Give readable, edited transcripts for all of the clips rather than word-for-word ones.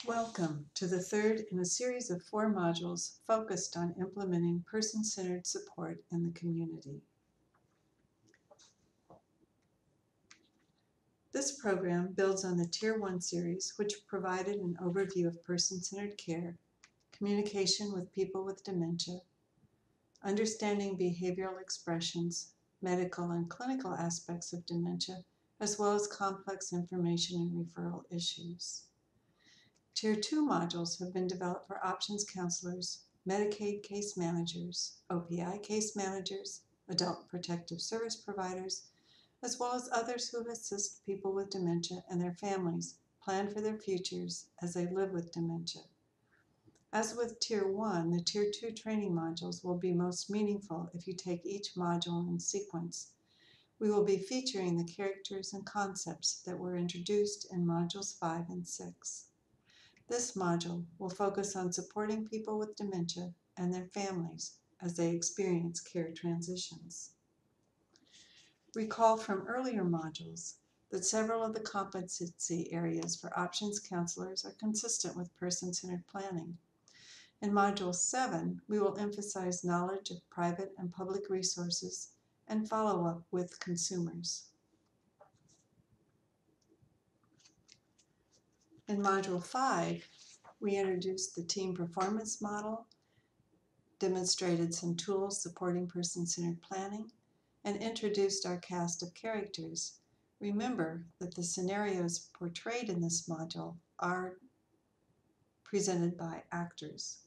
Welcome to the third in a series of 4 modules focused on implementing person-centered support in the community. This program builds on the Tier 1 series, which provided an overview of person-centered care, communication with people with dementia, understanding behavioral expressions, medical and clinical aspects of dementia, as well as complex information and referral issues. Tier 2 modules have been developed for options counselors, Medicaid case managers, OPI case managers, adult protective service providers, as well as others who assist people with dementia and their families plan for their futures as they live with dementia. As with Tier 1, the Tier 2 training modules will be most meaningful if you take each module in sequence. We will be featuring the characters and concepts that were introduced in Modules 5 and 6. This module will focus on supporting people with dementia and their families as they experience care transitions. Recall from earlier modules that several of the competency areas for options counselors are consistent with person-centered planning. In Module 7, we will emphasize knowledge of private and public resources and follow-up with consumers. In Module 5, we introduced the team performance model, demonstrated some tools supporting person-centered planning, and introduced our cast of characters. Remember that the scenarios portrayed in this module are presented by actors.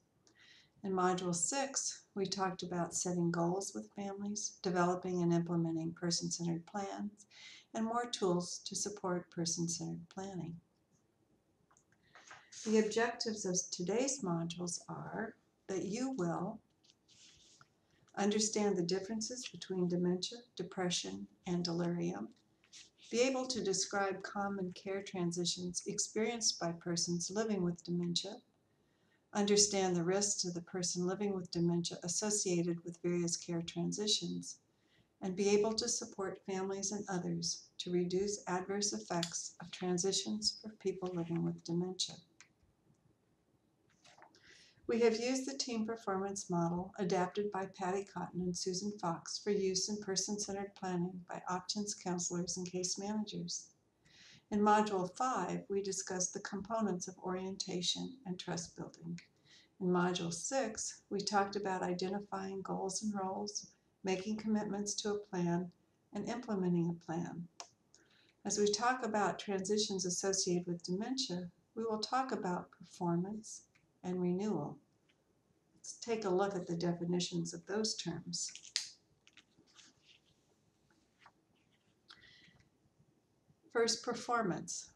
In Module 6, we talked about setting goals with families, developing and implementing person-centered plans, and more tools to support person-centered planning. The objectives of today's modules are that you will understand the differences between dementia, depression, and delirium, be able to describe common care transitions experienced by persons living with dementia, understand the risks to the person living with dementia associated with various care transitions, and be able to support families and others to reduce adverse effects of transitions for people living with dementia. We have used the team performance model adapted by Patty Cotton and Susan Fox for use in person-centered planning by options counselors and case managers. In Module 5, we discussed the components of orientation and trust building. In Module 6, we talked about identifying goals and roles, making commitments to a plan, and implementing a plan. As we talk about transitions associated with dementia, we will talk about performance and renewal. Let's take a look at the definitions of those terms. First, performance.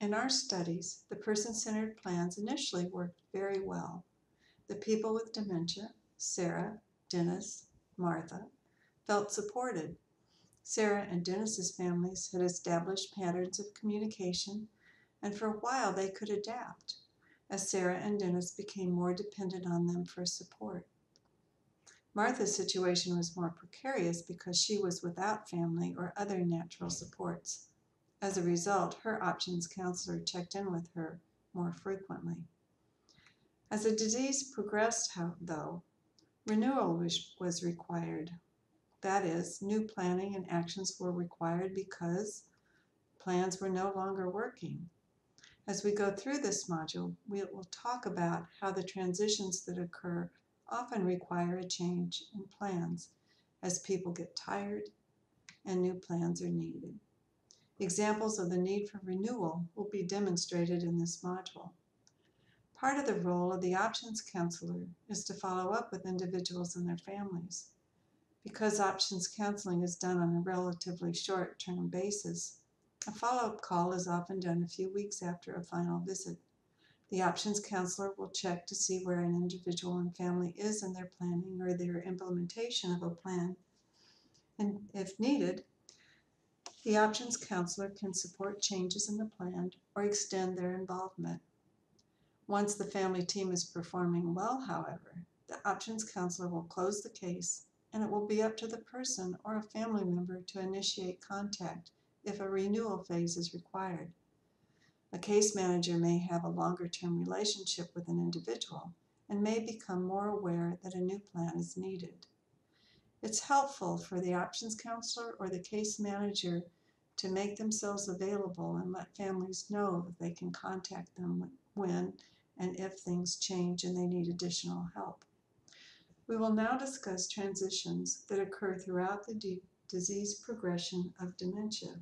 In our studies, the person-centered plans initially worked very well. The people with dementia, Sarah, Dennis, Martha, felt supported. Sarah and Dennis's families had established patterns of communication, and for a while they could adapt, as Sarah and Dennis became more dependent on them for support. Martha's situation was more precarious because she was without family or other natural supports. As a result, her options counselor checked in with her more frequently. As the disease progressed, though, renewal was required. That is, new planning and actions were required because plans were no longer working. As we go through this module, we will talk about how the transitions that occur often require a change in plans as people get tired and new plans are needed. Examples of the need for renewal will be demonstrated in this module. Part of the role of the options counselor is to follow up with individuals and their families. Because options counseling is done on a relatively short-term basis, a follow-up call is often done a few weeks after a final visit. The options counselor will check to see where an individual and family is in their planning or their implementation of a plan, and if needed, the options counselor can support changes in the plan or extend their involvement. Once the family team is performing well, however, the options counselor will close the case, and it will be up to the person or a family member to initiate contact if a renewal phase is required. A case manager may have a longer-term relationship with an individual and may become more aware that a new plan is needed. It's helpful for the options counselor or the case manager to make themselves available and let families know that they can contact them when and if things change and they need additional help. We will now discuss transitions that occur throughout the disease progression of dementia.